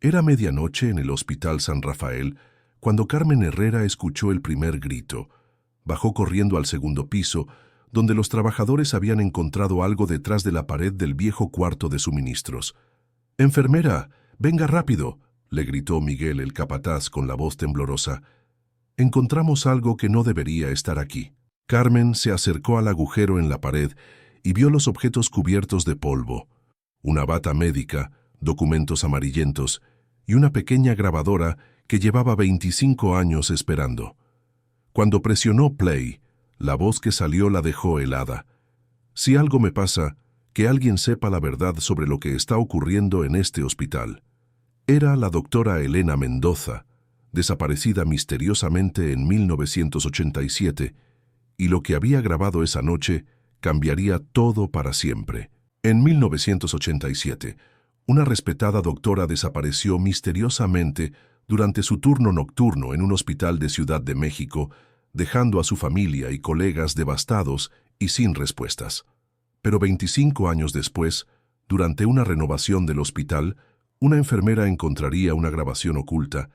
Era medianoche en el Hospital San Rafael cuando Carmen Herrera escuchó el primer grito. Bajó corriendo al segundo piso, donde los trabajadores habían encontrado algo detrás de la pared del viejo cuarto de suministros. «¡Enfermera, venga rápido!», le gritó Miguel el capataz con la voz temblorosa. «Encontramos algo que no debería estar aquí». Carmen se acercó al agujero en la pared y vio los objetos cubiertos de polvo. Una bata médica, documentos amarillentos y una pequeña grabadora que llevaba 25 años esperando. Cuando presionó play, la voz que salió la dejó helada. «Si algo me pasa, que alguien sepa la verdad sobre lo que está ocurriendo en este hospital». Era la doctora Elena Mendoza, desaparecida misteriosamente en 1987, y lo que había grabado esa noche cambiaría todo para siempre. En 1987, una respetada doctora desapareció misteriosamente durante su turno nocturno en un hospital de Ciudad de México, dejando a su familia y colegas devastados y sin respuestas. Pero 25 años después, durante una renovación del hospital, una enfermera encontraría una grabación oculta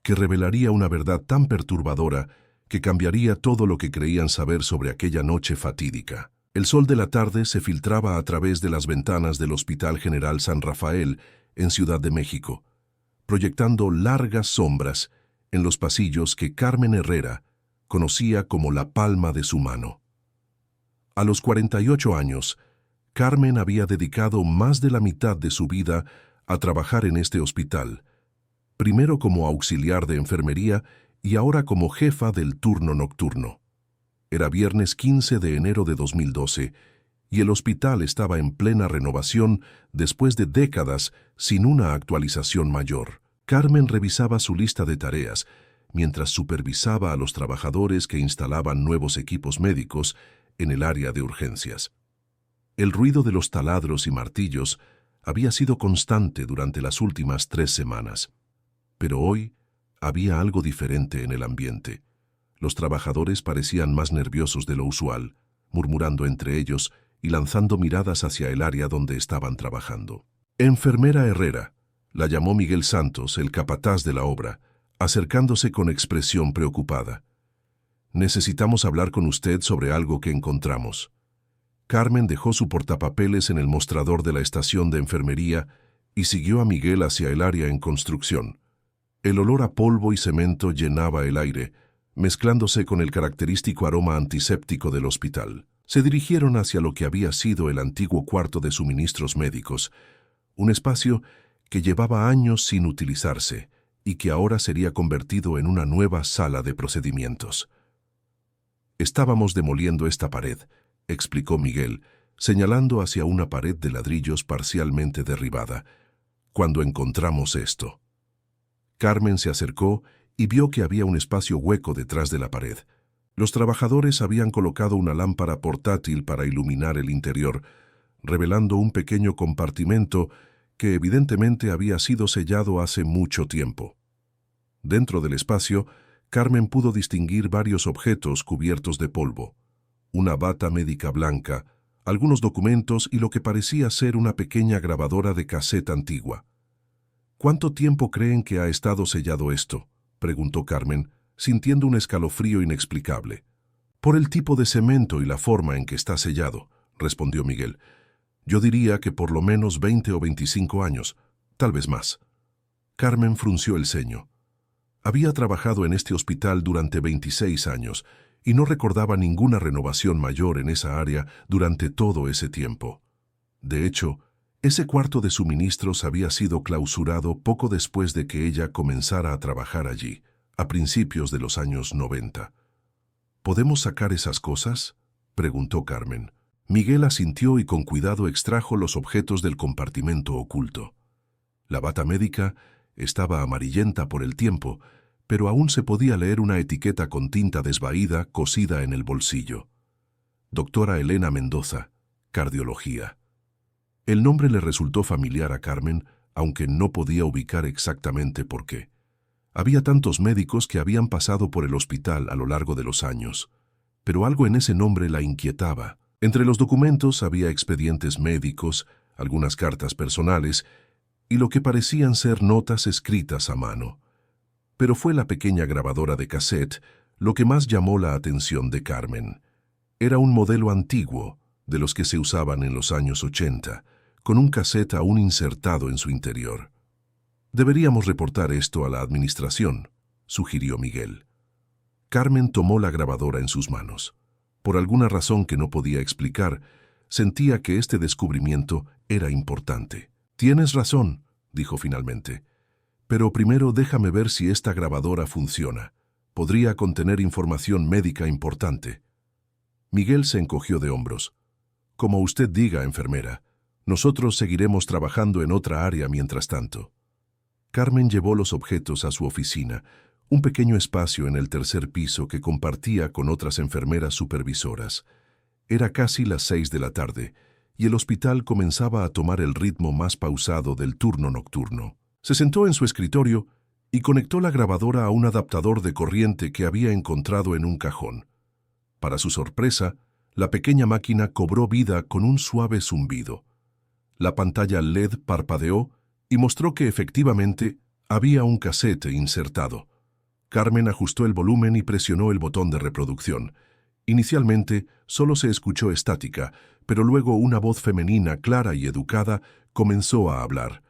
que revelaría una verdad tan perturbadora que cambiaría todo lo que creían saber sobre aquella noche fatídica. El sol de la tarde se filtraba a través de las ventanas del Hospital General San Rafael en Ciudad de México, proyectando largas sombras en los pasillos que Carmen Herrera conocía como la palma de su mano. A los 48 años, Carmen había dedicado más de la mitad de su vida a trabajar en este hospital, primero como auxiliar de enfermería y ahora como jefa del turno nocturno. Era viernes 15 de enero de 2012 y el hospital estaba en plena renovación después de décadas sin una actualización mayor. Carmen revisaba su lista de tareas mientras supervisaba a los trabajadores que instalaban nuevos equipos médicos en el área de urgencias. El ruido de los taladros y martillos había sido constante durante las últimas 3 semanas. Pero hoy había algo diferente en el ambiente. Los trabajadores parecían más nerviosos de lo usual, murmurando entre ellos y lanzando miradas hacia el área donde estaban trabajando. «Enfermera Herrera», la llamó Miguel Santos, el capataz de la obra, acercándose con expresión preocupada. «Necesitamos hablar con usted sobre algo que encontramos». Carmen dejó su portapapeles en el mostrador de la estación de enfermería y siguió a Miguel hacia el área en construcción. El olor a polvo y cemento llenaba el aire, mezclándose con el característico aroma antiséptico del hospital. Se dirigieron hacia lo que había sido el antiguo cuarto de suministros médicos, un espacio que llevaba años sin utilizarse y que ahora sería convertido en una nueva sala de procedimientos. «Estábamos demoliendo esta pared», explicó Miguel, señalando hacia una pared de ladrillos parcialmente derribada, «cuando encontramos esto». Carmen se acercó y vio que había un espacio hueco detrás de la pared. Los trabajadores habían colocado una lámpara portátil para iluminar el interior, revelando un pequeño compartimento que evidentemente había sido sellado hace mucho tiempo. Dentro del espacio, Carmen pudo distinguir varios objetos cubiertos de polvo. Una bata médica blanca, algunos documentos y lo que parecía ser una pequeña grabadora de casete antigua. «¿Cuánto tiempo creen que ha estado sellado esto?», preguntó Carmen, sintiendo un escalofrío inexplicable. «Por el tipo de cemento y la forma en que está sellado», respondió Miguel. «Yo diría que por lo menos 20 o 25 años, tal vez más». Carmen frunció el ceño. Había trabajado en este hospital durante 26 años y no recordaba ninguna renovación mayor en esa área durante todo ese tiempo. De hecho, ese cuarto de suministros había sido clausurado poco después de que ella comenzara a trabajar allí, a principios de los años 90. «¿Podemos sacar esas cosas?», preguntó Carmen. Miguel asintió y con cuidado extrajo los objetos del compartimento oculto. La bata médica estaba amarillenta por el tiempo, pero aún se podía leer una etiqueta con tinta desvaída cosida en el bolsillo. «Doctora Elena Mendoza, cardiología». El nombre le resultó familiar a Carmen, aunque no podía ubicar exactamente por qué. Había tantos médicos que habían pasado por el hospital a lo largo de los años, pero algo en ese nombre la inquietaba. Entre los documentos había expedientes médicos, algunas cartas personales y lo que parecían ser notas escritas a mano. Pero fue la pequeña grabadora de cassette lo que más llamó la atención de Carmen. Era un modelo antiguo, de los que se usaban en los años 80, con un cassette aún insertado en su interior. «Deberíamos reportar esto a la administración», sugirió Miguel. Carmen tomó la grabadora en sus manos. Por alguna razón que no podía explicar, sentía que este descubrimiento era importante. «Tienes razón», dijo finalmente. «Pero primero déjame ver si esta grabadora funciona. Podría contener información médica importante». Miguel se encogió de hombros. «Como usted diga, enfermera. Nosotros seguiremos trabajando en otra área mientras tanto». Carmen llevó los objetos a su oficina, un pequeño espacio en el tercer piso que compartía con otras enfermeras supervisoras. Era casi las 6 de la tarde, y el hospital comenzaba a tomar el ritmo más pausado del turno nocturno. Se sentó en su escritorio y conectó la grabadora a un adaptador de corriente que había encontrado en un cajón. Para su sorpresa, la pequeña máquina cobró vida con un suave zumbido. La pantalla LED parpadeó y mostró que efectivamente había un casete insertado. Carmen ajustó el volumen y presionó el botón de reproducción. Inicialmente solo se escuchó estática, pero luego una voz femenina clara y educada comenzó a hablar.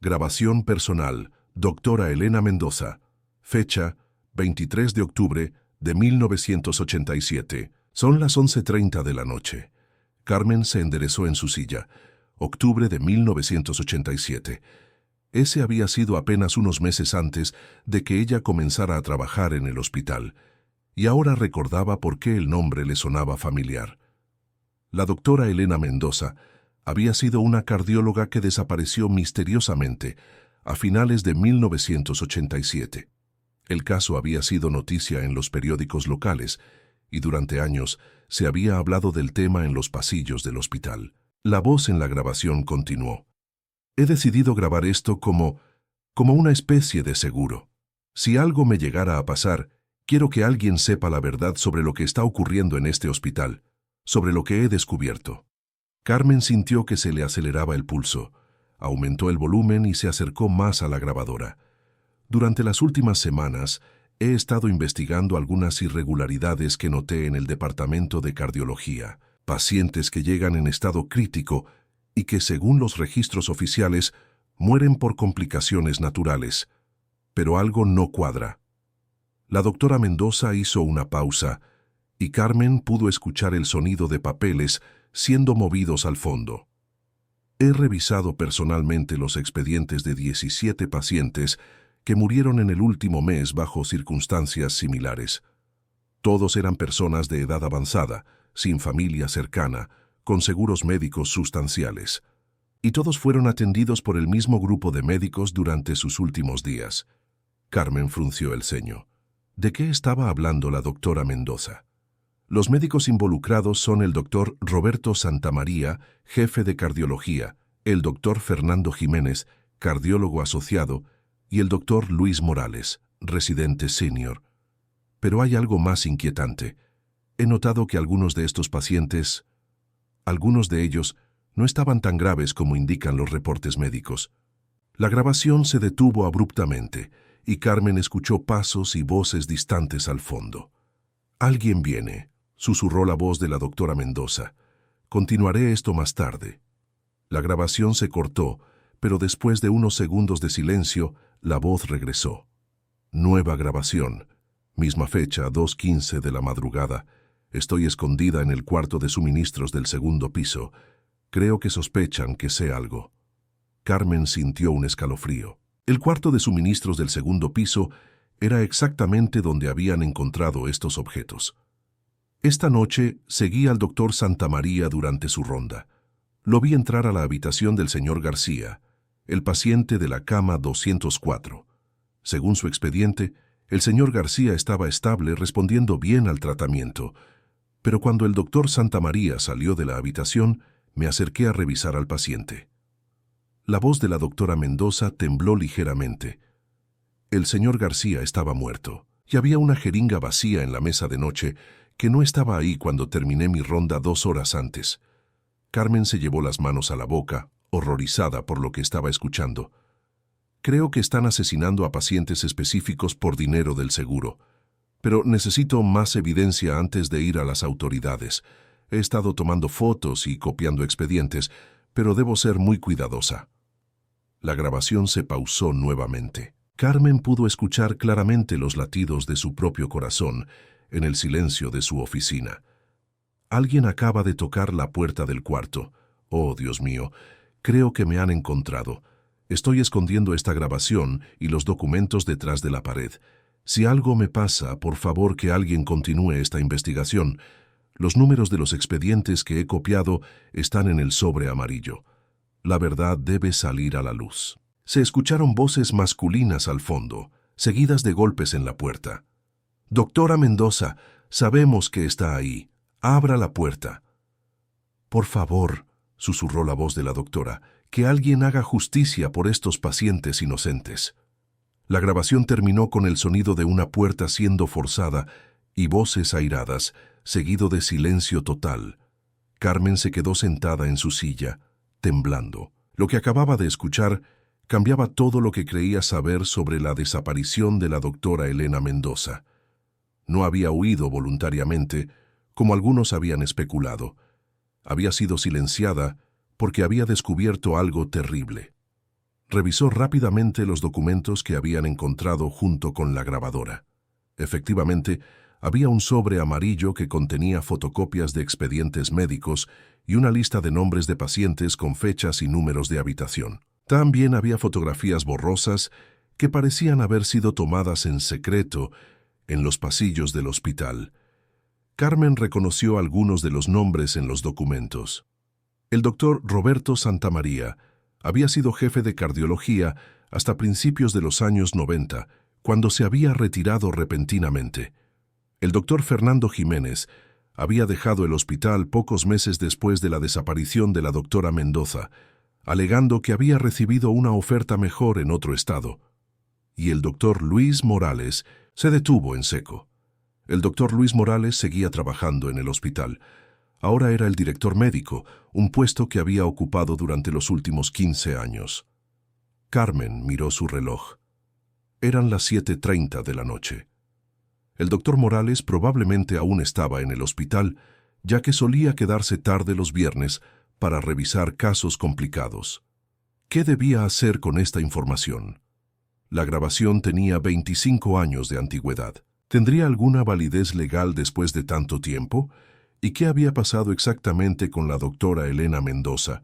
«Grabación personal, doctora Elena Mendoza. Fecha, 23 de octubre de 1987. Son las 11:30 de la noche». Carmen se enderezó en su silla. Octubre de 1987. Ese había sido apenas unos meses antes de que ella comenzara a trabajar en el hospital, y ahora recordaba por qué el nombre le sonaba familiar. La doctora Elena Mendoza había sido una cardióloga que desapareció misteriosamente a finales de 1987. El caso había sido noticia en los periódicos locales, y durante años se había hablado del tema en los pasillos del hospital. La voz en la grabación continuó. «He decidido grabar esto como una especie de seguro. Si algo me llegara a pasar, quiero que alguien sepa la verdad sobre lo que está ocurriendo en este hospital, sobre lo que he descubierto». Carmen sintió que se le aceleraba el pulso, aumentó el volumen y se acercó más a la grabadora. «Durante las últimas semanas he estado investigando algunas irregularidades que noté en el departamento de cardiología. Pacientes que llegan en estado crítico y que, según los registros oficiales, mueren por complicaciones naturales. Pero algo no cuadra». La doctora Mendoza hizo una pausa y Carmen pudo escuchar el sonido de papeles siendo movidos al fondo. «He revisado personalmente los expedientes de 17 pacientes que murieron en el último mes bajo circunstancias similares. Todos eran personas de edad avanzada, sin familia cercana, con seguros médicos sustanciales. Y todos fueron atendidos por el mismo grupo de médicos durante sus últimos días». Carmen frunció el ceño. ¿De qué estaba hablando la doctora Mendoza? Los médicos involucrados son el doctor Roberto Santamaría, jefe de cardiología, el doctor Fernando Jiménez, cardiólogo asociado, y el doctor Luis Morales, residente senior. Pero hay algo más inquietante. He notado que algunos de estos pacientes, algunos de ellos, no estaban tan graves como indican los reportes médicos. La grabación se detuvo abruptamente y Carmen escuchó pasos y voces distantes al fondo. «Alguien viene», susurró la voz de la doctora Mendoza. «Continuaré esto más tarde». La grabación se cortó, pero después de unos segundos de silencio, la voz regresó. «Nueva grabación. Misma fecha, 2:15 de la madrugada. Estoy escondida en el cuarto de suministros del segundo piso. Creo que sospechan que sé algo». Carmen sintió un escalofrío. El cuarto de suministros del segundo piso era exactamente donde habían encontrado estos objetos. Esta noche seguí al doctor Santamaría durante su ronda. Lo vi entrar a la habitación del señor García, el paciente de la cama 204. Según su expediente, el señor García estaba estable, respondiendo bien al tratamiento. Pero cuando el doctor Santamaría salió de la habitación, me acerqué a revisar al paciente. La voz de la doctora Mendoza tembló ligeramente. El señor García estaba muerto, y había una jeringa vacía en la mesa de noche que no estaba ahí cuando terminé mi ronda 2 horas antes. Carmen se llevó las manos a la boca, horrorizada por lo que estaba escuchando. Creo que están asesinando a pacientes específicos por dinero del seguro, pero necesito más evidencia antes de ir a las autoridades. He estado tomando fotos y copiando expedientes, pero debo ser muy cuidadosa. La grabación se pausó nuevamente. Carmen pudo escuchar claramente los latidos de su propio corazón en el silencio de su oficina. Alguien acaba de tocar la puerta del cuarto. Oh, Dios mío, creo que me han encontrado. Estoy escondiendo esta grabación y los documentos detrás de la pared. Si algo me pasa, por favor que alguien continúe esta investigación. Los números de los expedientes que he copiado están en el sobre amarillo. La verdad debe salir a la luz. Se escucharon voces masculinas al fondo, seguidas de golpes en la puerta. «Doctora Mendoza, sabemos que está ahí. Abra la puerta». «Por favor», susurró la voz de la doctora, «que alguien haga justicia por estos pacientes inocentes». La grabación terminó con el sonido de una puerta siendo forzada y voces airadas, seguido de silencio total. Carmen se quedó sentada en su silla, temblando. Lo que acababa de escuchar cambiaba todo lo que creía saber sobre la desaparición de la doctora Elena Mendoza. No había huido voluntariamente, como algunos habían especulado. Había sido silenciada porque había descubierto algo terrible. Revisó rápidamente los documentos que habían encontrado junto con la grabadora. Efectivamente, había un sobre amarillo que contenía fotocopias de expedientes médicos y una lista de nombres de pacientes con fechas y números de habitación. También había fotografías borrosas que parecían haber sido tomadas en secreto en los pasillos del hospital. Carmen reconoció algunos de los nombres en los documentos. El doctor Roberto Santamaría había sido jefe de cardiología hasta principios de los años 90, cuando se había retirado repentinamente. El doctor Fernando Jiménez había dejado el hospital pocos meses después de la desaparición de la doctora Mendoza, alegando que había recibido una oferta mejor en otro estado. Y el doctor Luis Morales se detuvo en seco. El doctor Luis Morales seguía trabajando en el hospital. Ahora era el director médico, un puesto que había ocupado durante los últimos 15 años. Carmen miró su reloj. Eran las 7:30 de la noche. El doctor Morales probablemente aún estaba en el hospital, ya que solía quedarse tarde los viernes para revisar casos complicados. ¿Qué debía hacer con esta información? La grabación tenía 25 años de antigüedad. ¿Tendría alguna validez legal después de tanto tiempo? ¿Y qué había pasado exactamente con la doctora Elena Mendoza?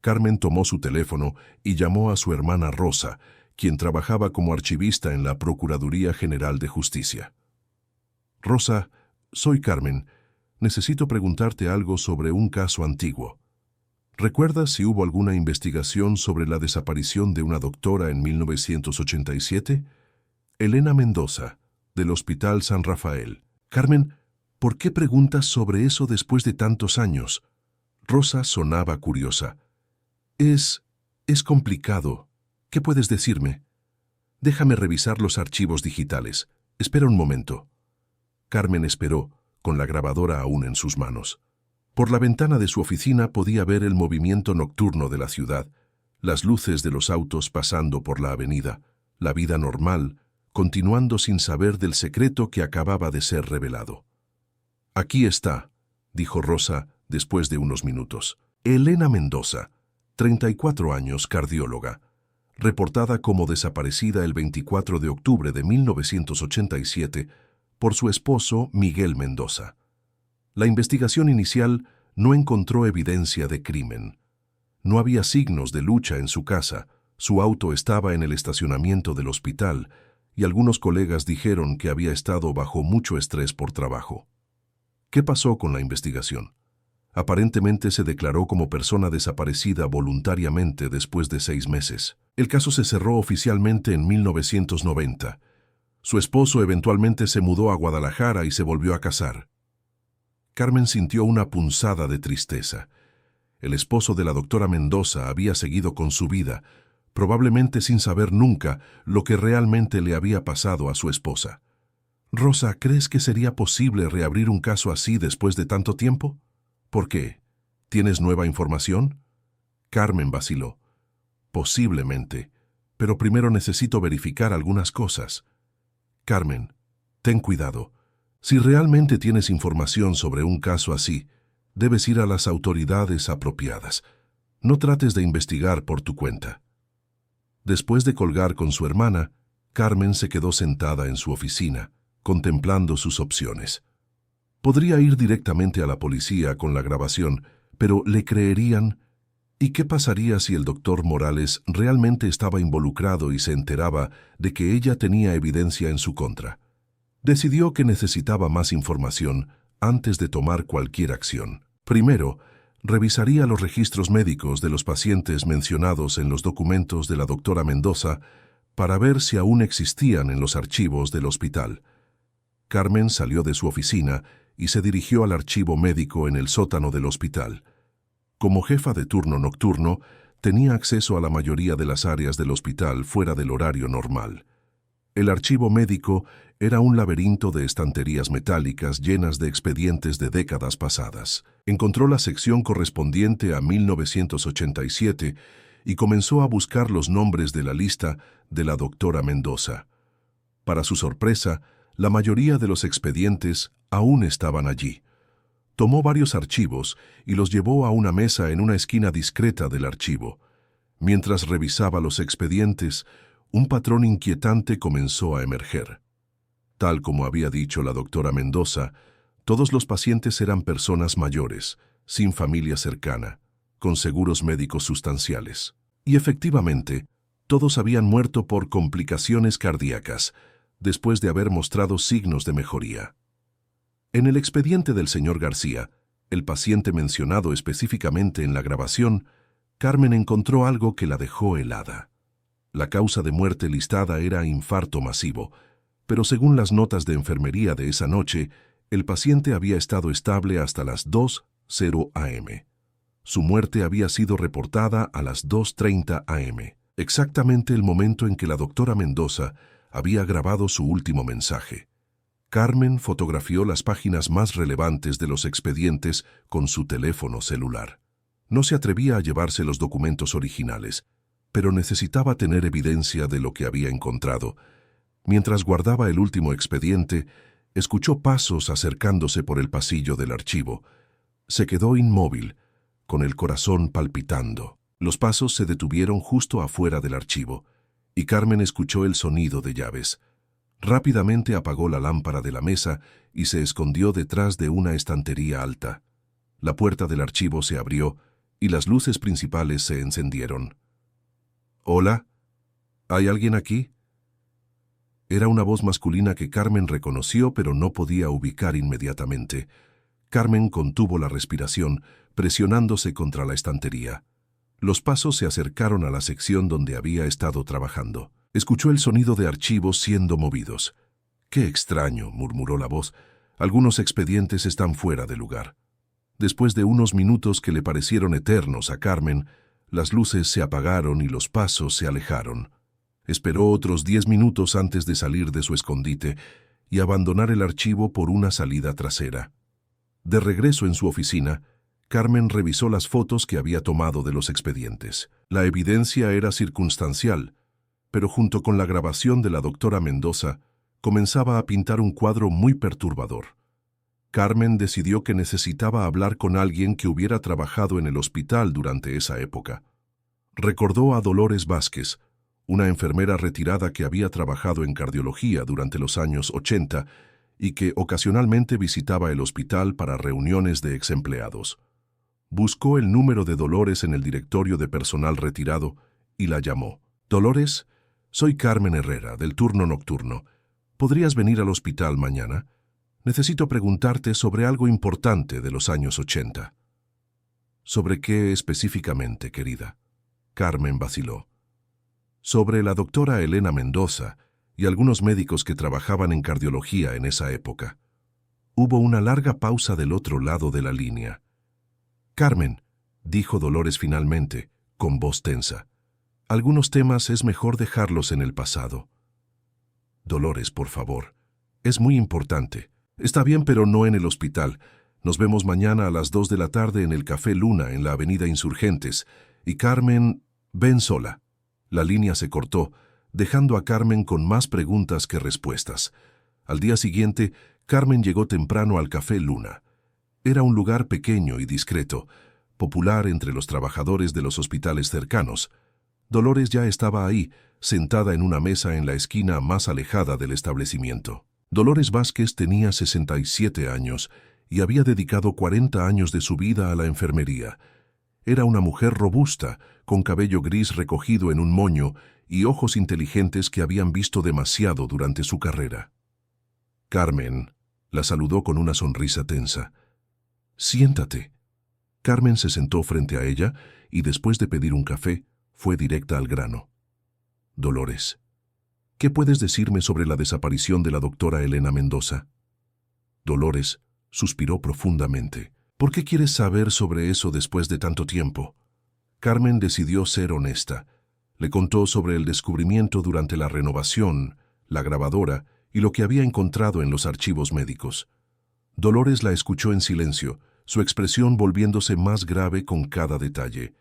Carmen tomó su teléfono y llamó a su hermana Rosa, quien trabajaba como archivista en la Procuraduría General de Justicia. «Rosa, soy Carmen. Necesito preguntarte algo sobre un caso antiguo. ¿Recuerdas si hubo alguna investigación sobre la desaparición de una doctora en 1987? Elena Mendoza, del Hospital San Rafael». «Carmen, ¿por qué preguntas sobre eso después de tantos años?» Rosa sonaba curiosa. Es complicado. ¿Qué puedes decirme?» «Déjame revisar los archivos digitales. Espera un momento». Carmen esperó, con la grabadora aún en sus manos. Por la ventana de su oficina podía ver el movimiento nocturno de la ciudad, las luces de los autos pasando por la avenida, la vida normal, continuando sin saber del secreto que acababa de ser revelado. «Aquí está», dijo Rosa después de unos minutos. «Elena Mendoza, 34 años, cardióloga, reportada como desaparecida el 24 de octubre de 1987 por su esposo Miguel Mendoza. La investigación inicial no encontró evidencia de crimen. No había signos de lucha en su casa, su auto estaba en el estacionamiento del hospital y algunos colegas dijeron que había estado bajo mucho estrés por trabajo. ¿Qué pasó con la investigación? Aparentemente se declaró como persona desaparecida voluntariamente después de 6 meses. El caso se cerró oficialmente en 1990. Su esposo eventualmente se mudó a Guadalajara y se volvió a casar. Carmen sintió una punzada de tristeza. El esposo de la doctora Mendoza había seguido con su vida, probablemente sin saber nunca lo que realmente le había pasado a su esposa. «Rosa, ¿crees que sería posible reabrir un caso así después de tanto tiempo? ¿Por qué? ¿Tienes nueva información?» Carmen vaciló. Posiblemente, pero primero necesito verificar algunas cosas. Carmen, ten cuidado. Si realmente tienes información sobre un caso así, debes ir a las autoridades apropiadas. No trates de investigar por tu cuenta. Después de colgar con su hermana, Carmen se quedó sentada en su oficina, contemplando sus opciones. Podría ir directamente a la policía con la grabación, pero ¿le creerían? ¿Y qué pasaría si el doctor Morales realmente estaba involucrado y se enteraba de que ella tenía evidencia en su contra? Decidió que necesitaba más información antes de tomar cualquier acción. Primero, revisaría los registros médicos de los pacientes mencionados en los documentos de la doctora Mendoza para ver si aún existían en los archivos del hospital. Carmen salió de su oficina y se dirigió al archivo médico en el sótano del hospital. Como jefa de turno nocturno, tenía acceso a la mayoría de las áreas del hospital fuera del horario normal. El archivo médico era un laberinto de estanterías metálicas llenas de expedientes de décadas pasadas. Encontró la sección correspondiente a 1987 y comenzó a buscar los nombres de la lista de la doctora Mendoza. Para su sorpresa, la mayoría de los expedientes aún estaban allí. Tomó varios archivos y los llevó a una mesa en una esquina discreta del archivo. Mientras revisaba los expedientes, un patrón inquietante comenzó a emerger. Tal como había dicho la doctora Mendoza, todos los pacientes eran personas mayores, sin familia cercana, con seguros médicos sustanciales. Y efectivamente, todos habían muerto por complicaciones cardíacas, después de haber mostrado signos de mejoría. En el expediente del señor García, el paciente mencionado específicamente en la grabación, Carmen encontró algo que la dejó helada. La causa de muerte listada era infarto masivo, pero según las notas de enfermería de esa noche, el paciente había estado estable hasta las 2:00 am. Su muerte había sido reportada a las 2:30 am, exactamente el momento en que la doctora Mendoza había grabado su último mensaje. Carmen fotografió las páginas más relevantes de los expedientes con su teléfono celular. No se atrevía a llevarse los documentos originales, pero necesitaba tener evidencia de lo que había encontrado. Mientras guardaba el último expediente, escuchó pasos acercándose por el pasillo del archivo. Se quedó inmóvil, con el corazón palpitando. Los pasos se detuvieron justo afuera del archivo, y Carmen escuchó el sonido de llaves. Rápidamente apagó la lámpara de la mesa y se escondió detrás de una estantería alta. La puerta del archivo se abrió y las luces principales se encendieron. «¿Hola? ¿Hay alguien aquí?» Era una voz masculina que Carmen reconoció, pero no podía ubicar inmediatamente. Carmen contuvo la respiración, presionándose contra la estantería. Los pasos se acercaron a la sección donde había estado trabajando. Escuchó el sonido de archivos siendo movidos. «Qué extraño», murmuró la voz. «Algunos expedientes están fuera de lugar». Después de unos minutos que le parecieron eternos a Carmen, las luces se apagaron y los pasos se alejaron. Esperó otros 10 minutos antes de salir de su escondite y abandonar el archivo por una salida trasera. De regreso en su oficina, Carmen revisó las fotos que había tomado de los expedientes. La evidencia era circunstancial, pero junto con la grabación de la doctora Mendoza, comenzaba a pintar un cuadro muy perturbador. Carmen decidió que necesitaba hablar con alguien que hubiera trabajado en el hospital durante esa época. Recordó a Dolores Vázquez, una enfermera retirada que había trabajado en cardiología durante los años 80 y que ocasionalmente visitaba el hospital para reuniones de exempleados. Buscó el número de Dolores en el directorio de personal retirado y la llamó. «Dolores, soy Carmen Herrera, del turno nocturno. ¿Podrías venir al hospital mañana? Necesito preguntarte sobre algo importante de los años 80. «¿Sobre qué específicamente, querida?» Carmen vaciló. «Sobre la doctora Elena Mendoza y algunos médicos que trabajaban en cardiología en esa época». Hubo una larga pausa del otro lado de la línea. «Carmen», dijo Dolores finalmente, con voz tensa, «algunos temas es mejor dejarlos en el pasado». «Dolores, por favor. Es muy importante». «Está bien, pero no en el hospital. Nos vemos mañana a las 2 de la tarde en el Café Luna, en la Avenida Insurgentes. Y Carmen, ven sola. La línea se cortó, dejando a Carmen con más preguntas que respuestas. Al día siguiente, Carmen llegó temprano al Café Luna. Era un lugar pequeño y discreto, popular entre los trabajadores de los hospitales cercanos. Dolores ya estaba ahí, sentada en una mesa en la esquina más alejada del establecimiento. Dolores Vázquez tenía 67 años y había dedicado 40 años de su vida a la enfermería. Era una mujer robusta, con cabello gris recogido en un moño y ojos inteligentes que habían visto demasiado durante su carrera. Carmen la saludó con una sonrisa tensa. «Siéntate». Carmen se sentó frente a ella y después de pedir un café, fue directa al grano. «Dolores, ¿qué puedes decirme sobre la desaparición de la doctora Elena Mendoza?» Dolores suspiró profundamente. «¿Por qué quieres saber sobre eso después de tanto tiempo?» Carmen decidió ser honesta. Le contó sobre el descubrimiento durante la renovación, la grabadora y lo que había encontrado en los archivos médicos. Dolores la escuchó en silencio, su expresión volviéndose más grave con cada detalle.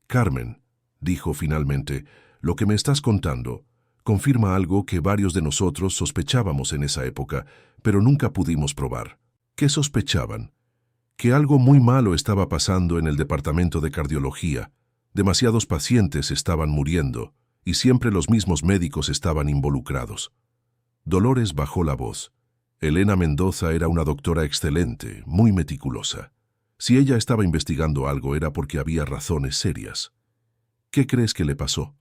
«Carmen», dijo finalmente, «lo que me estás contando confirma algo que varios de nosotros sospechábamos en esa época, pero nunca pudimos probar». «¿Qué sospechaban?» «Que algo muy malo estaba pasando en el departamento de cardiología. Demasiados pacientes estaban muriendo y siempre los mismos médicos estaban involucrados». Dolores bajó la voz. Elena Mendoza era una doctora excelente, muy meticulosa. Si ella estaba investigando algo era porque había razones serias. «¿Qué crees que le pasó?»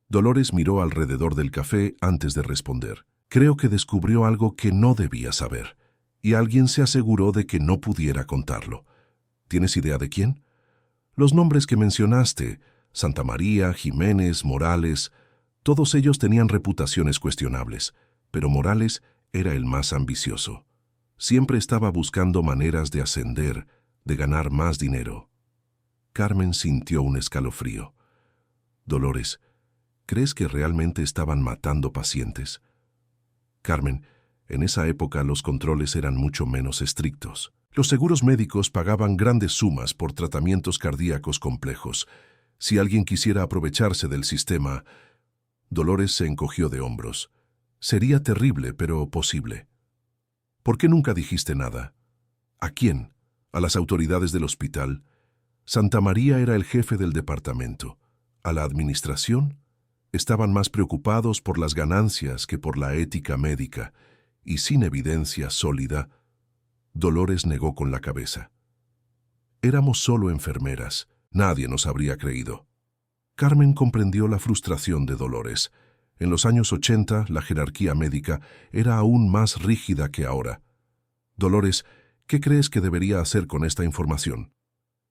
Dolores miró alrededor del café antes de responder. «Creo que descubrió algo que no debía saber, y alguien se aseguró de que no pudiera contarlo. ¿Tienes idea de quién?» «Los nombres que mencionaste, Santa María, Jiménez, Morales, todos ellos tenían reputaciones cuestionables, pero Morales era el más ambicioso. Siempre estaba buscando maneras de ascender, de ganar más dinero». Carmen sintió un escalofrío. «Dolores, ¿crees que realmente estaban matando pacientes?» «Carmen, en esa época los controles eran mucho menos estrictos. Los seguros médicos pagaban grandes sumas por tratamientos cardíacos complejos. Si alguien quisiera aprovecharse del sistema...» Dolores se encogió de hombros. «Sería terrible, pero posible». «¿Por qué nunca dijiste nada?» «¿A quién? ¿A las autoridades del hospital?» Santa María era el jefe del departamento. ¿A la administración? Estaban más preocupados por las ganancias que por la ética médica, y sin evidencia sólida. Dolores negó con la cabeza. «Éramos solo enfermeras. Nadie nos habría creído». Carmen comprendió la frustración de Dolores. En los años 80, la jerarquía médica era aún más rígida que ahora. «Dolores, ¿qué crees que debería hacer con esta información?»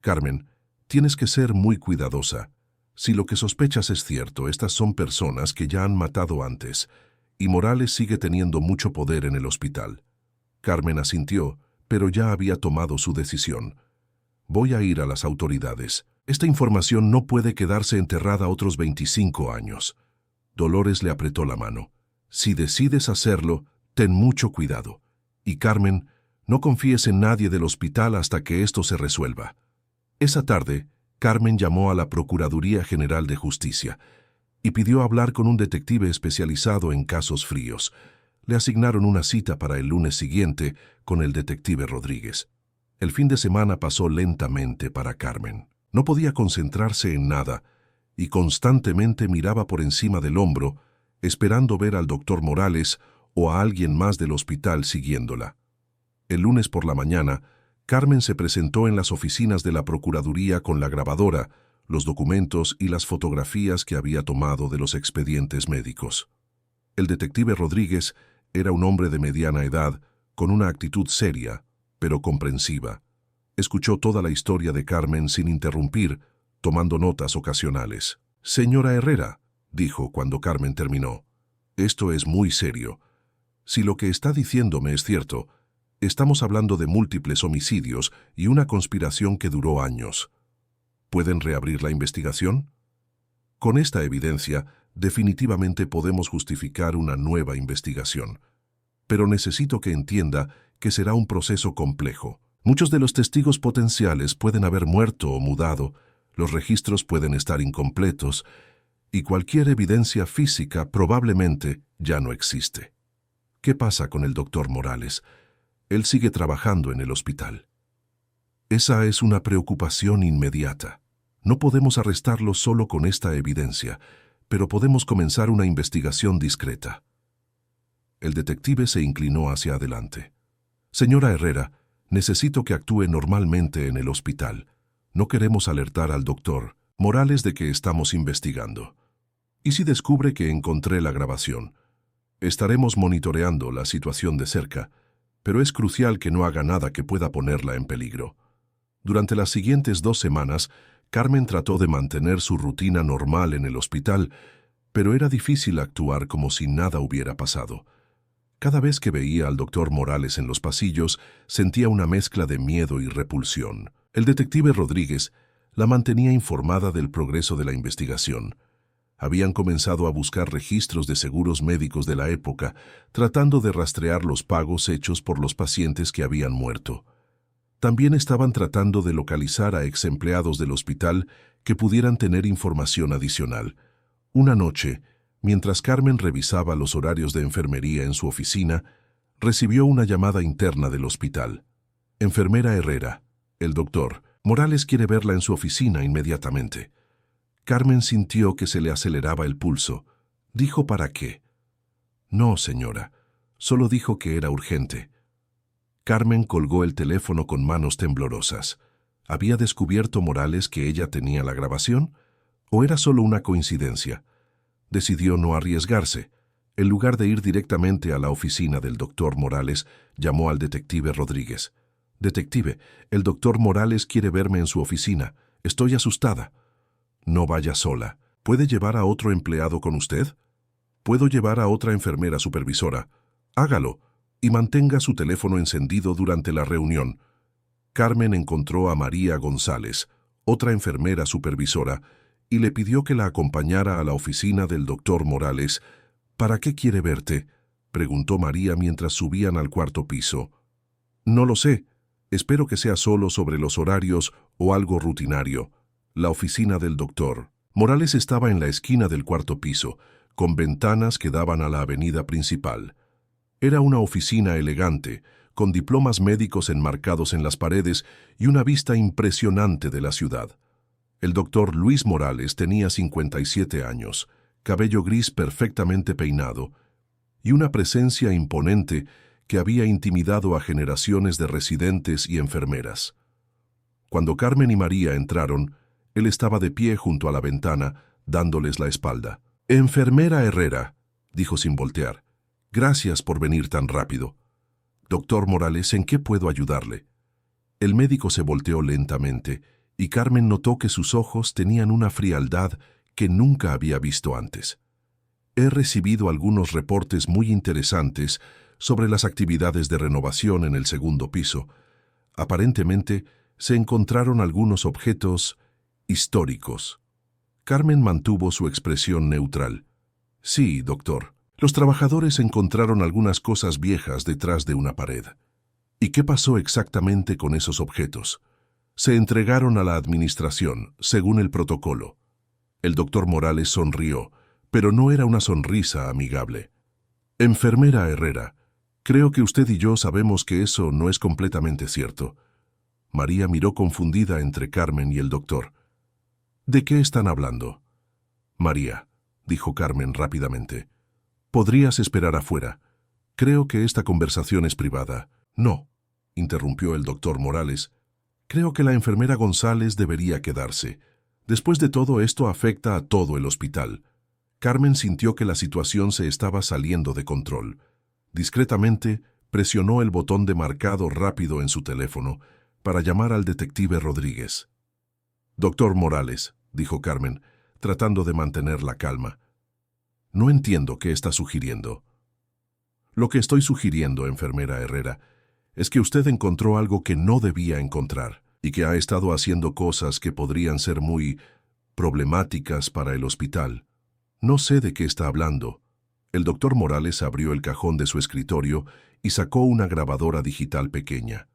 «Carmen, tienes que ser muy cuidadosa. Si lo que sospechas es cierto, estas son personas que ya han matado antes, y Morales sigue teniendo mucho poder en el hospital». Carmen asintió, pero ya había tomado su decisión. «Voy a ir a las autoridades. Esta información no puede quedarse enterrada otros 25 años». Dolores le apretó la mano. «Si decides hacerlo, ten mucho cuidado. Y Carmen, no confíes en nadie del hospital hasta que esto se resuelva». Esa tarde, Carmen llamó a la Procuraduría General de Justicia y pidió hablar con un detective especializado en casos fríos. Le asignaron una cita para el lunes siguiente con el detective Rodríguez. El fin de semana pasó lentamente para Carmen. No podía concentrarse en nada y constantemente miraba por encima del hombro, esperando ver al doctor Morales o a alguien más del hospital siguiéndola. El lunes por la mañana, Carmen se presentó en las oficinas de la Procuraduría con la grabadora, los documentos y las fotografías que había tomado de los expedientes médicos. El detective Rodríguez era un hombre de mediana edad, con una actitud seria, pero comprensiva. Escuchó toda la historia de Carmen sin interrumpir, tomando notas ocasionales. «Señora Herrera», dijo cuando Carmen terminó, «esto es muy serio. Si lo que está diciéndome es cierto, estamos hablando de múltiples homicidios y una conspiración que duró años. ¿Pueden reabrir la investigación? Con esta evidencia, definitivamente podemos justificar una nueva investigación. Pero necesito que entienda que será un proceso complejo. Muchos de los testigos potenciales pueden haber muerto o mudado, Los registros pueden estar incompletos y cualquier evidencia física probablemente ya no existe. ¿Qué pasa con el doctor Morales? Él sigue trabajando en el hospital. Esa es una preocupación inmediata. No podemos arrestarlo solo con esta evidencia, pero podemos comenzar una investigación discreta. El detective se inclinó hacia adelante. Señora Herrera, necesito que actúe normalmente en el hospital. No queremos alertar al doctor Morales de que estamos investigando. ¿Y si descubre que encontré la grabación? Estaremos monitoreando la situación de cerca, pero es crucial que no haga nada que pueda ponerla en peligro. Durante las siguientes 2 semanas, Carmen trató de mantener su rutina normal en el hospital, pero era difícil actuar como si nada hubiera pasado. Cada vez que veía al doctor Morales en los pasillos, sentía una mezcla de miedo y repulsión. El detective Rodríguez la mantenía informada del progreso de la investigación. Habían comenzado a buscar registros de seguros médicos de la época, tratando de rastrear los pagos hechos por los pacientes que habían muerto. También estaban tratando de localizar a exempleados del hospital que pudieran tener información adicional. Una noche, mientras Carmen revisaba los horarios de enfermería en su oficina, recibió una llamada interna del hospital. Enfermera Herrera, el doctor Morales quiere verla en su oficina inmediatamente. Carmen sintió que se le aceleraba el pulso. ¿Dijo para qué? No, señora, solo dijo que era urgente. Carmen colgó el teléfono con manos temblorosas. ¿Había descubierto Morales que ella tenía la grabación? ¿O era solo una coincidencia? Decidió no arriesgarse. En lugar de ir directamente a la oficina del doctor Morales, llamó al detective Rodríguez. «Detective, el doctor Morales quiere verme en su oficina. Estoy asustada». «No vaya sola. ¿Puede llevar a otro empleado con usted?» «Puedo llevar a otra enfermera supervisora». «Hágalo y mantenga su teléfono encendido durante la reunión». Carmen encontró a María González, otra enfermera supervisora, y le pidió que la acompañara a la oficina del doctor Morales. «¿Para qué quiere verte?», preguntó María mientras subían al 4º piso. «No lo sé. Espero que sea solo sobre los horarios o algo rutinario». La oficina del doctor Morales estaba en la esquina del 4º piso, con ventanas que daban a la avenida principal. Era una oficina elegante, con diplomas médicos enmarcados en las paredes y una vista impresionante de la ciudad. El doctor Luis Morales tenía 57 años, cabello gris perfectamente peinado y una presencia imponente que había intimidado a generaciones de residentes y enfermeras. Cuando Carmen y María entraron, él estaba de pie junto a la ventana, dándoles la espalda. «Enfermera Herrera», dijo sin voltear, «gracias por venir tan rápido». «Doctor Morales, ¿en qué puedo ayudarle?» El médico se volteó lentamente y Carmen notó que sus ojos tenían una frialdad que nunca había visto antes. «He recibido algunos reportes muy interesantes sobre las actividades de renovación en el 2º piso. Aparentemente, se encontraron algunos objetos históricos». Carmen mantuvo su expresión neutral. «Sí, doctor. Los trabajadores encontraron algunas cosas viejas detrás de una pared». «¿Y qué pasó exactamente con esos objetos?» «Se entregaron a la administración, según el protocolo». El doctor Morales sonrió, pero no era una sonrisa amigable. «Enfermera Herrera, creo que usted y yo sabemos que eso no es completamente cierto». María miró confundida entre Carmen y el doctor. «¿De qué están hablando?» «María», dijo Carmen rápidamente, «podrías esperar afuera. Creo que esta conversación es privada». «No», interrumpió el doctor Morales, «creo que la enfermera González debería quedarse. Después de todo, esto afecta a todo el hospital». Carmen sintió que la situación se estaba saliendo de control. Discretamente, presionó el botón de marcado rápido en su teléfono para llamar al detective Rodríguez. «Doctor Morales», dijo Carmen, tratando de mantener la calma. «No entiendo qué está sugiriendo». «Lo que estoy sugiriendo, enfermera Herrera, es que usted encontró algo que no debía encontrar y que ha estado haciendo cosas que podrían ser muy problemáticas para el hospital». «No sé de qué está hablando». El doctor Morales abrió el cajón de su escritorio y sacó una grabadora digital pequeña.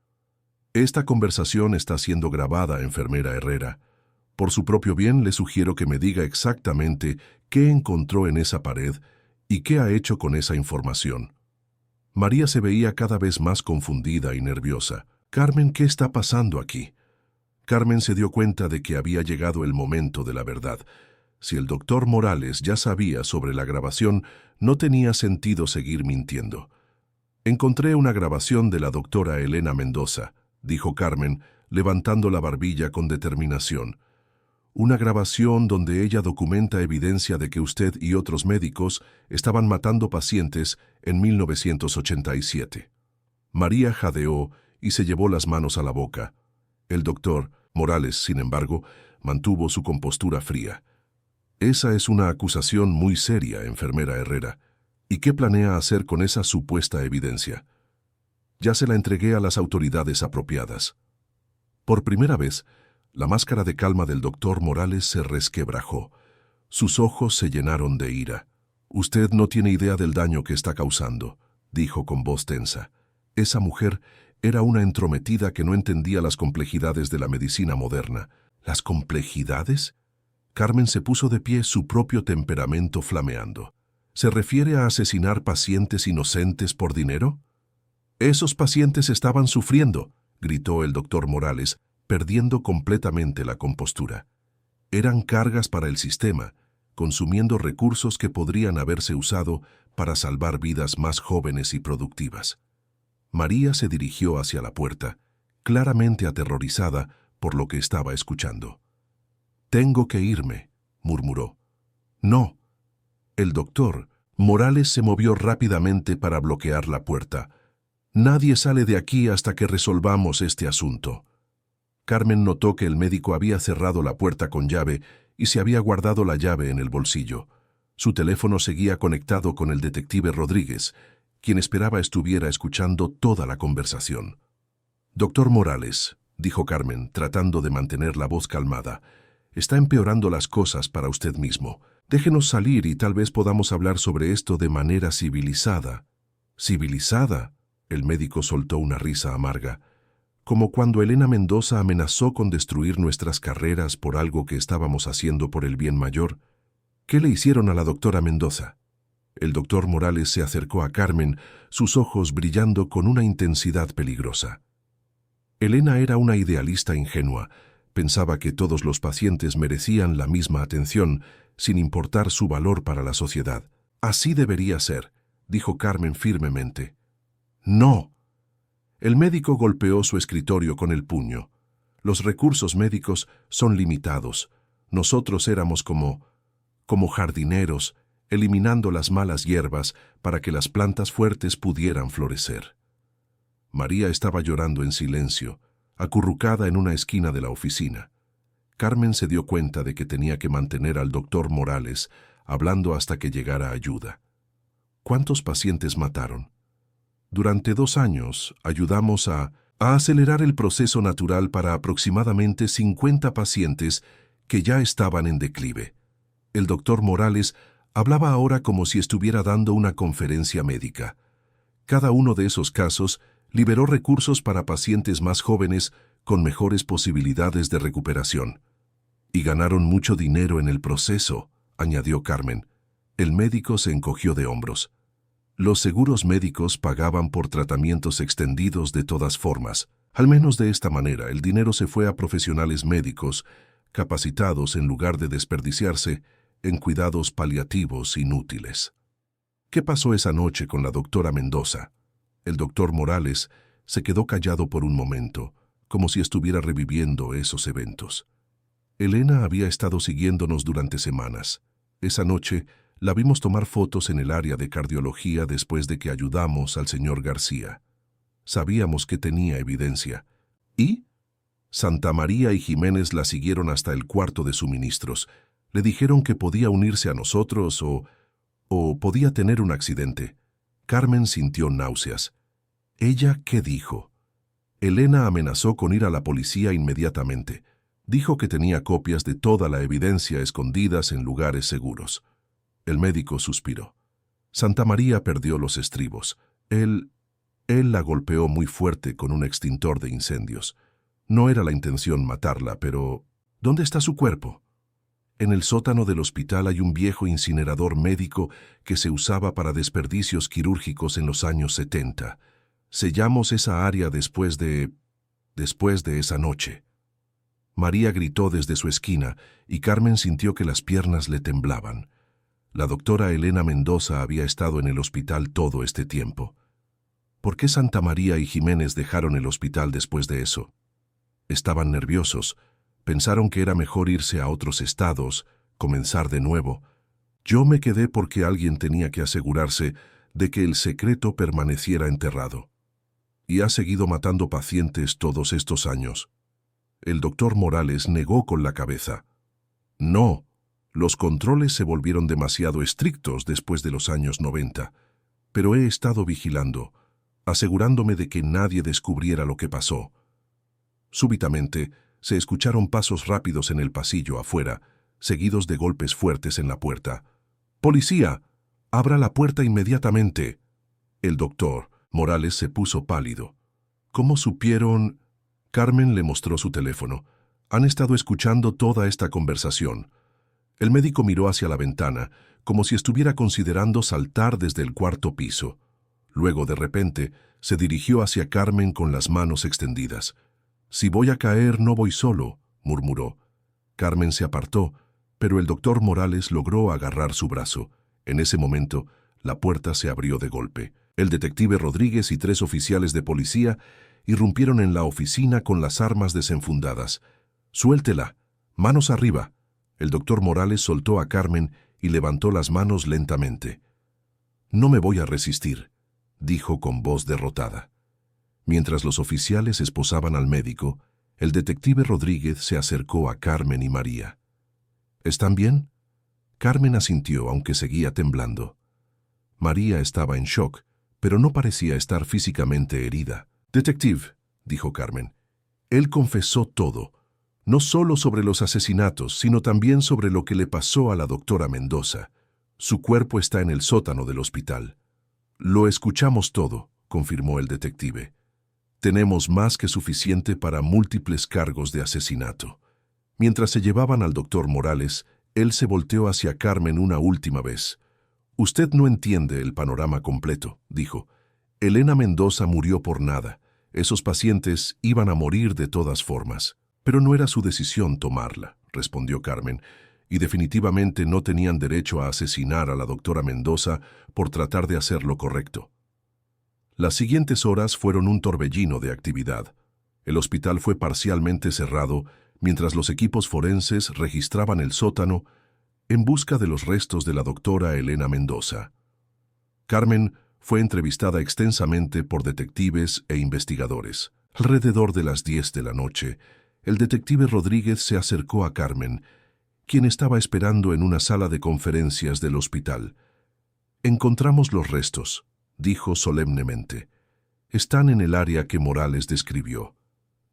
«Esta conversación está siendo grabada, enfermera Herrera. Por su propio bien, le sugiero que me diga exactamente qué encontró en esa pared y qué ha hecho con esa información. María se veía cada vez más confundida y nerviosa. «Carmen, ¿qué está pasando aquí?» Carmen se dio cuenta de que había llegado el momento de la verdad. Si el doctor Morales ya sabía sobre la grabación, no tenía sentido seguir mintiendo. «Encontré una grabación de la doctora Elena Mendoza», dijo Carmen, levantando la barbilla con determinación. «Una grabación donde ella documenta evidencia de que usted y otros médicos estaban matando pacientes en 1987. María jadeó y se llevó las manos a la boca. El doctor Morales, sin embargo, mantuvo su compostura fría. «Esa es una acusación muy seria, enfermera Herrera. ¿Y qué planea hacer con esa supuesta evidencia?» «Ya se la entregué a las autoridades apropiadas». Por primera vez, la máscara de calma del doctor Morales se resquebrajó. Sus ojos se llenaron de ira. «Usted no tiene idea del daño que está causando», dijo con voz tensa. Esa mujer era una entrometida que no entendía las complejidades de la medicina moderna. ¿Las complejidades? Carmen se puso de pie, su propio temperamento flameando. ¿Se refiere a asesinar pacientes inocentes por dinero? «Esos pacientes estaban sufriendo», gritó el doctor Morales, perdiendo completamente la compostura. «Eran cargas para el sistema, consumiendo recursos que podrían haberse usado para salvar vidas más jóvenes y productivas». María se dirigió hacia la puerta, claramente aterrorizada por lo que estaba escuchando. «Tengo que irme», murmuró. «No». El doctor Morales se movió rápidamente para bloquear la puerta. «Nadie sale de aquí hasta que resolvamos este asunto». Carmen notó que el médico había cerrado la puerta con llave y se había guardado la llave en el bolsillo. Su teléfono seguía conectado con el detective Rodríguez, quien esperaba estuviera escuchando toda la conversación. «Doctor Morales», dijo Carmen, tratando de mantener la voz calmada, «está empeorando las cosas para usted mismo. Déjenos salir y tal vez podamos hablar sobre esto de manera civilizada». «¿Civilizada?», el médico soltó una risa amarga. «Como cuando Elena Mendoza amenazó con destruir nuestras carreras por algo que estábamos haciendo por el bien mayor. ¿Qué le hicieron a la doctora Mendoza?». El doctor Morales se acercó a Carmen, sus ojos brillando con una intensidad peligrosa. Elena era una idealista ingenua. Pensaba que todos los pacientes merecían la misma atención, sin importar su valor para la sociedad. «Así debería ser», dijo Carmen firmemente. «No». El médico golpeó su escritorio con el puño. «Los recursos médicos son limitados. Nosotros éramos como jardineros, eliminando las malas hierbas para que las plantas fuertes pudieran florecer». María estaba llorando en silencio, acurrucada en una esquina de la oficina. Carmen se dio cuenta de que tenía que mantener al doctor Morales hablando hasta que llegara ayuda. «¿Cuántos pacientes mataron?». «Durante 2 años ayudamos a acelerar el proceso natural para aproximadamente 50 pacientes que ya estaban en declive». El doctor Morales hablaba ahora como si estuviera dando una conferencia médica. Cada uno de esos casos liberó recursos para pacientes más jóvenes con mejores posibilidades de recuperación. «Y ganaron mucho dinero en el proceso», añadió Carmen. El médico se encogió de hombros. «Los seguros médicos pagaban por tratamientos extendidos de todas formas. Al menos de esta manera, el dinero se fue a profesionales médicos capacitados en lugar de desperdiciarse en cuidados paliativos inútiles». «¿Qué pasó esa noche con la doctora Mendoza?». El doctor Morales se quedó callado por un momento, como si estuviera reviviendo esos eventos. «Elena había estado siguiéndonos durante semanas. Esa noche la vimos tomar fotos en el área de cardiología después de que ayudamos al señor García. Sabíamos que tenía evidencia. ¿Y? Santa María y Jiménez la siguieron hasta el cuarto de suministros. Le dijeron que podía unirse a nosotros o podía tener un accidente». Carmen sintió náuseas. ¿Ella qué dijo? Elena amenazó con ir a la policía inmediatamente. Dijo que tenía copias de toda la evidencia escondidas en lugares seguros. El médico suspiró. Santa María perdió los estribos. Él la golpeó muy fuerte con un extintor de incendios. No era la intención matarla, pero ¿Dónde está su cuerpo? En el sótano del hospital hay un viejo incinerador médico que se usaba para desperdicios quirúrgicos en los años 70. Sellamos esa área después de esa noche. María gritó desde su esquina y Carmen sintió que las piernas le temblaban. La doctora Elena Mendoza había estado en el hospital todo este tiempo. ¿Por qué Santa María y Jiménez dejaron el hospital después de eso? Estaban nerviosos. Pensaron que era mejor irse a otros estados, comenzar de nuevo. Yo me quedé porque alguien tenía que asegurarse de que el secreto permaneciera enterrado. Y ha seguido matando pacientes todos estos años. El doctor Morales negó con la cabeza. No, los controles se volvieron demasiado estrictos después de los años 90, pero he estado vigilando, asegurándome de que nadie descubriera lo que pasó. Súbitamente, se escucharon pasos rápidos en el pasillo afuera, seguidos de golpes fuertes en la puerta. ¡Policía! ¡Abra la puerta inmediatamente! El doctor Morales se puso pálido. ¿Cómo supieron? Carmen le mostró su teléfono. Han estado escuchando toda esta conversación. El médico miró hacia la ventana, como si estuviera considerando saltar desde el cuarto piso. Luego, de repente, se dirigió hacia Carmen con las manos extendidas. «Si voy a caer, no voy solo», murmuró. Carmen se apartó, pero el doctor Morales logró agarrar su brazo. En ese momento, la puerta se abrió de golpe. El detective Rodríguez y 3 oficiales de policía irrumpieron en la oficina con las armas desenfundadas. «Suéltela. Manos arriba». El doctor Morales soltó a Carmen y levantó las manos lentamente. «No me voy a resistir», dijo con voz derrotada. Mientras los oficiales esposaban al médico, el detective Rodríguez se acercó a Carmen y María. «¿Están bien?» Carmen asintió, aunque seguía temblando. María estaba en shock, pero no parecía estar físicamente herida. «Detective», dijo Carmen, «él confesó todo, no solo sobre los asesinatos, sino también sobre lo que le pasó a la doctora Mendoza. Su cuerpo está en el sótano del hospital». «Lo escuchamos todo», confirmó el detective. «Tenemos más que suficiente para múltiples cargos de asesinato». Mientras se llevaban al doctor Morales, él se volteó hacia Carmen una última vez. «Usted no entiende el panorama completo», dijo. «Elena Mendoza murió por nada. Esos pacientes iban a morir de todas formas». «Pero no era su decisión tomarla», respondió Carmen, «y definitivamente no tenían derecho a asesinar a la doctora Mendoza por tratar de hacer lo correcto». Las siguientes horas fueron un torbellino de actividad. El hospital fue parcialmente cerrado mientras los equipos forenses registraban el sótano en busca de los restos de la doctora Elena Mendoza. Carmen fue entrevistada extensamente por detectives e investigadores. Alrededor de las 10 de la noche, el detective Rodríguez se acercó a Carmen, quien estaba esperando en una sala de conferencias del hospital. «Encontramos los restos», dijo solemnemente. «Están en el área que Morales describió.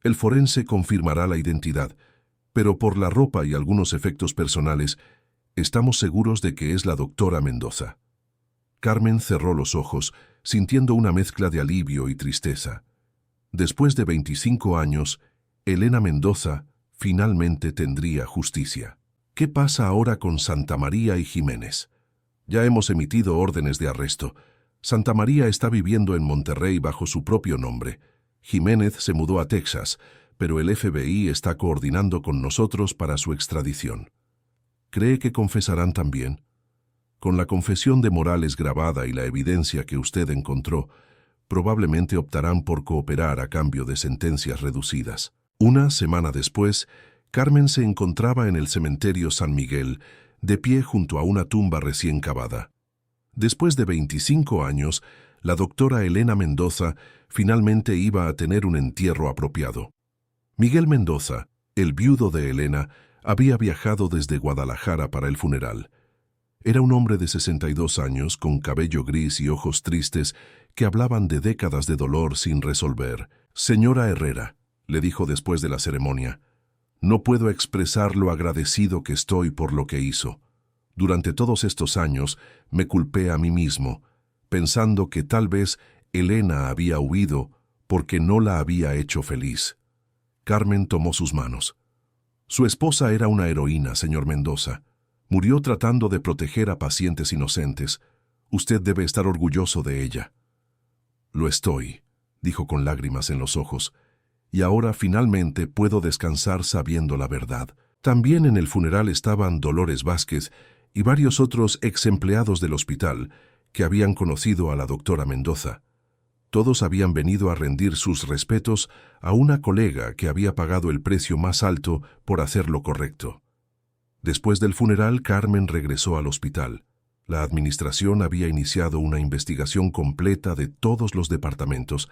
El forense confirmará la identidad, pero por la ropa y algunos efectos personales, estamos seguros de que es la doctora Mendoza». Carmen cerró los ojos, sintiendo una mezcla de alivio y tristeza. Después de 25 años, Elena Mendoza finalmente tendría justicia. ¿Qué pasa ahora con Santa María y Jiménez? Ya hemos emitido órdenes de arresto. Santa María está viviendo en Monterrey bajo su propio nombre. Jiménez se mudó a Texas, pero el FBI está coordinando con nosotros para su extradición. ¿Cree que confesarán también? Con la confesión de Morales grabada y la evidencia que usted encontró, probablemente optarán por cooperar a cambio de sentencias reducidas. Una semana después, Carmen se encontraba en el cementerio San Miguel, de pie junto a una tumba recién cavada. Después de 25 años, la doctora Elena Mendoza finalmente iba a tener un entierro apropiado. Miguel Mendoza, el viudo de Elena, había viajado desde Guadalajara para el funeral. Era un hombre de 62 años, con cabello gris y ojos tristes, que hablaban de décadas de dolor sin resolver. «Señora Herrera», le dijo después de la ceremonia, «no puedo expresar lo agradecido que estoy por lo que hizo. Durante todos estos años me culpé a mí mismo, pensando que tal vez Elena había huido porque no la había hecho feliz». Carmen tomó sus manos. Su esposa era una heroína, señor Mendoza. Murió tratando de proteger a pacientes inocentes. Usted debe estar orgulloso de ella. Lo estoy, dijo con lágrimas en los ojos, y ahora finalmente puedo descansar sabiendo la verdad. También en el funeral estaban Dolores Vázquez y varios otros ex empleados del hospital que habían conocido a la doctora Mendoza. Todos habían venido a rendir sus respetos a una colega que había pagado el precio más alto por hacer lo correcto. Después del funeral, Carmen regresó al hospital. La administración había iniciado una investigación completa de todos los departamentos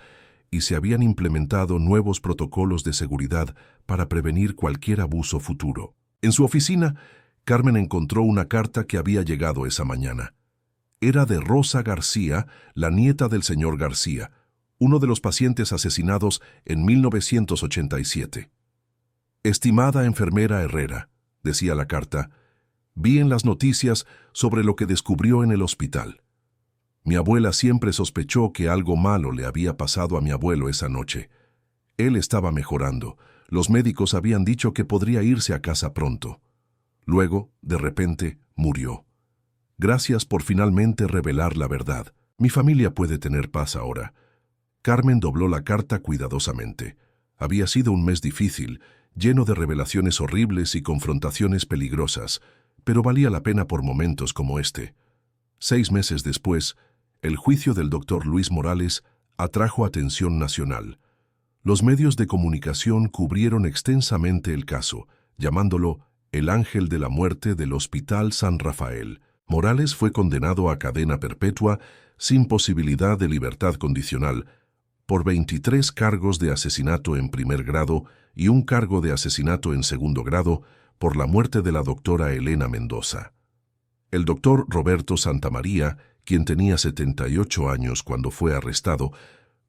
y se habían implementado nuevos protocolos de seguridad para prevenir cualquier abuso futuro. En su oficina, Carmen encontró una carta que había llegado esa mañana. Era de Rosa García, la nieta del señor García, uno de los pacientes asesinados en 1987. Estimada enfermera Herrera, decía la carta, vi en las noticias sobre lo que descubrió en el hospital. Mi abuela siempre sospechó que algo malo le había pasado a mi abuelo esa noche. Él estaba mejorando. Los médicos habían dicho que podría irse a casa pronto. Luego, de repente, murió. Gracias por finalmente revelar la verdad. Mi familia puede tener paz ahora. Carmen dobló la carta cuidadosamente. Había sido un mes difícil, lleno de revelaciones horribles y confrontaciones peligrosas, pero valía la pena por momentos como este. 6 meses después, el juicio del doctor Luis Morales atrajo atención nacional. Los medios de comunicación cubrieron extensamente el caso, llamándolo el ángel de la muerte del Hospital San Rafael. Morales fue condenado a cadena perpetua sin posibilidad de libertad condicional por 23 cargos de asesinato en primer grado y un cargo de asesinato en segundo grado por la muerte de la doctora Elena Mendoza. El doctor Roberto Santamaría, quien tenía 78 años cuando fue arrestado,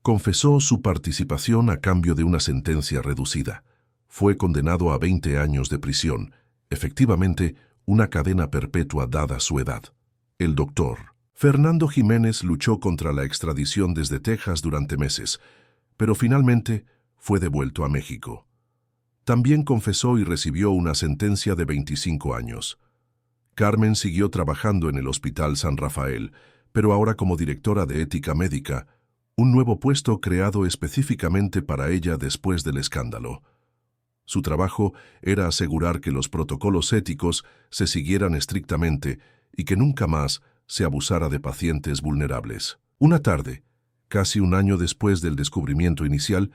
confesó su participación a cambio de una sentencia reducida. Fue condenado a 20 años de prisión, efectivamente una cadena perpetua dada su edad. El doctor Fernando Jiménez luchó contra la extradición desde Texas durante meses, pero finalmente fue devuelto a México. También confesó y recibió una sentencia de 25 años. Carmen siguió trabajando en el Hospital San Rafael, pero ahora como directora de ética médica, un nuevo puesto creado específicamente para ella después del escándalo. Su trabajo era asegurar que los protocolos éticos se siguieran estrictamente y que nunca más se abusara de pacientes vulnerables. Una tarde, casi un año después del descubrimiento inicial,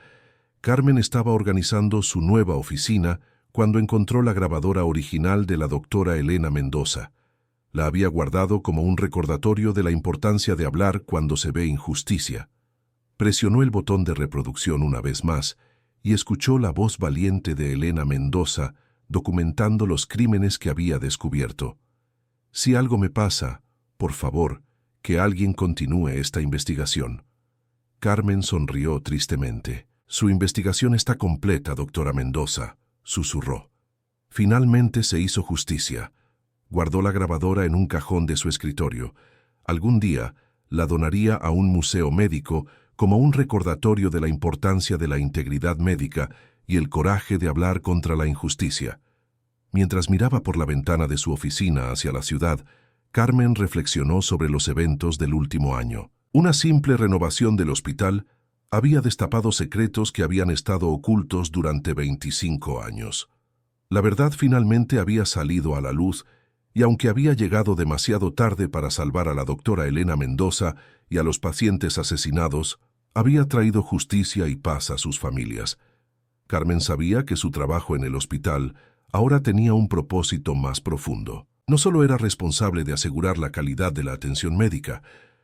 Carmen estaba organizando su nueva oficina cuando encontró la grabadora original de la doctora Elena Mendoza. La había guardado como un recordatorio de la importancia de hablar cuando se ve injusticia. Presionó el botón de reproducción una vez más y escuchó la voz valiente de Elena Mendoza documentando los crímenes que había descubierto. Si algo me pasa, por favor, que alguien continúe esta investigación. Carmen sonrió tristemente. Su investigación está completa, doctora Mendoza, susurró. Finalmente se hizo justicia. Guardó la grabadora en un cajón de su escritorio. Algún día la donaría a un museo médico como un recordatorio de la importancia de la integridad médica y el coraje de hablar contra la injusticia. Mientras miraba por la ventana de su oficina hacia la ciudad, Carmen reflexionó sobre los eventos del último año. Una simple renovación del hospital había destapado secretos que habían estado ocultos durante 25 años. La verdad finalmente había salido a la luz y aunque había llegado demasiado tarde para salvar a la doctora Elena Mendoza y a los pacientes asesinados, había traído justicia y paz a sus familias. Carmen sabía que su trabajo en el hospital ahora tenía un propósito más profundo. No solo era responsable de asegurar la calidad de la atención médica,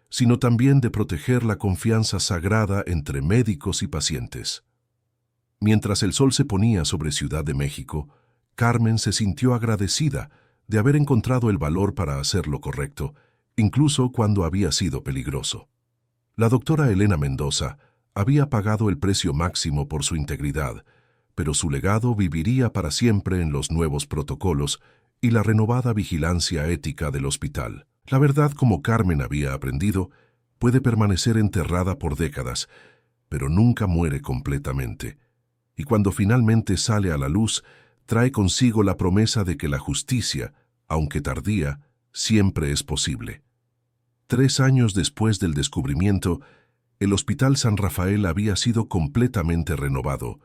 sino también de proteger la confianza sagrada entre médicos y pacientes. Mientras el sol se ponía sobre Ciudad de México, Carmen se sintió agradecida de haber encontrado el valor para hacer lo correcto, incluso cuando había sido peligroso. La doctora Elena Mendoza había pagado el precio máximo por su integridad, pero su legado viviría para siempre en los nuevos protocolos y la renovada vigilancia ética del hospital. La verdad, como Carmen había aprendido, puede permanecer enterrada por décadas, pero nunca muere completamente. Y cuando finalmente sale a la luz, trae consigo la promesa de que la justicia, aunque tardía, siempre es posible. 3 años después del descubrimiento, el Hospital San Rafael había sido completamente renovado,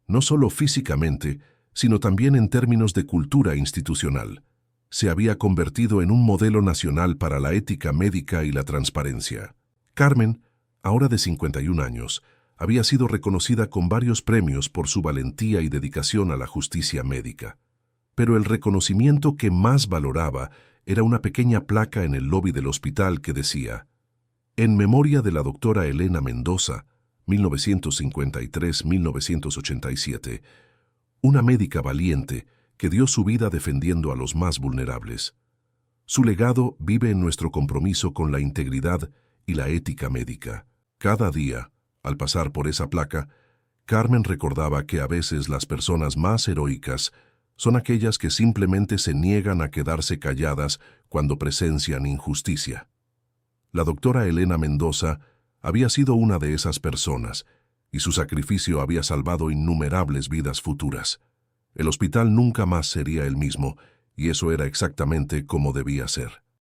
no solo físicamente, sino también en términos de cultura institucional. Se había convertido en un modelo nacional para la ética médica y la transparencia. Carmen, ahora de 51 años, había sido reconocida con varios premios por su valentía y dedicación a la justicia médica. Pero el reconocimiento que más valoraba era una pequeña placa en el lobby del hospital que decía: en memoria de la doctora Elena Mendoza, 1953-1987, una médica valiente que dio su vida defendiendo a los más vulnerables. Su legado vive en nuestro compromiso con la integridad y la ética médica. Cada día, al pasar por esa placa, Carmen recordaba que a veces las personas más heroicas son aquellas que simplemente se niegan a quedarse calladas cuando presencian injusticia. La doctora Elena Mendoza había sido una de esas personas, y su sacrificio había salvado innumerables vidas futuras. El hospital nunca más sería el mismo, y eso era exactamente como debía ser.